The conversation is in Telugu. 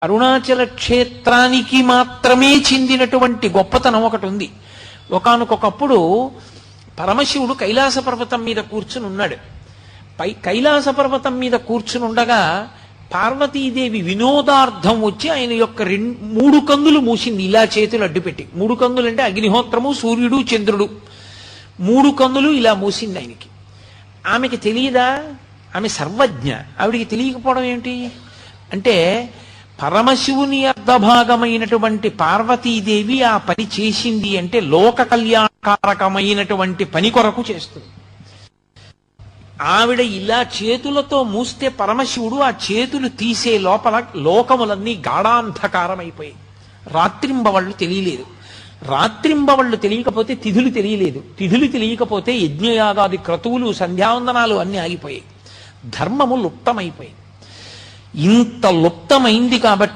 అరుణాచల క్షేత్రానికి మాత్రమే చెందినటువంటి గొప్పతనం ఒకటి ఉంది. ఒకానొకప్పుడు పరమశివుడు కైలాస పర్వతం మీద కూర్చుని ఉన్నాడు. కైలాస పర్వతం మీద కూర్చుని ఉండగా పార్వతీదేవి వినోదార్థం వచ్చి ఆయన యొక్క 3 కన్నులు మూసింది, ఇలా చేతులు అడ్డుపెట్టి. 3 కన్నులు అంటే అగ్నిహోత్రము, సూర్యుడు, చంద్రుడు. 3 కన్నులు ఇలా మూసింది ఆయనకి. ఆమెకి తెలియదా? ఆమె సర్వజ్ఞ. ఆవిడికి తెలియకపోవడం ఏంటి అంటే, పరమశివుని అర్ధభాగమైనటువంటి పార్వతీదేవి ఆ పని చేసింది అంటే లోక కళ్యాణకారకమైనటువంటి పని కొరకు చేస్తుంది. ఆవిడ ఇలా చేతులతో మూస్తే పరమశివుడు ఆ చేతులు తీసే లోపల లోకములన్నీ గాఢాంధకారమైపోయాయి. రాత్రింబవళ్ళు తెలియలేదు. రాత్రింబవళ్ళు తెలియకపోతే తిథులు తెలియలేదు. తిథులు తెలియకపోతే యజ్ఞయాగాది క్రతువులు, సంధ్యావందనాలు అన్నీ ఆగిపోయాయి. ధర్మము లుప్తమైపోయింది. ఇంత లుప్తమైంది కాబట్టి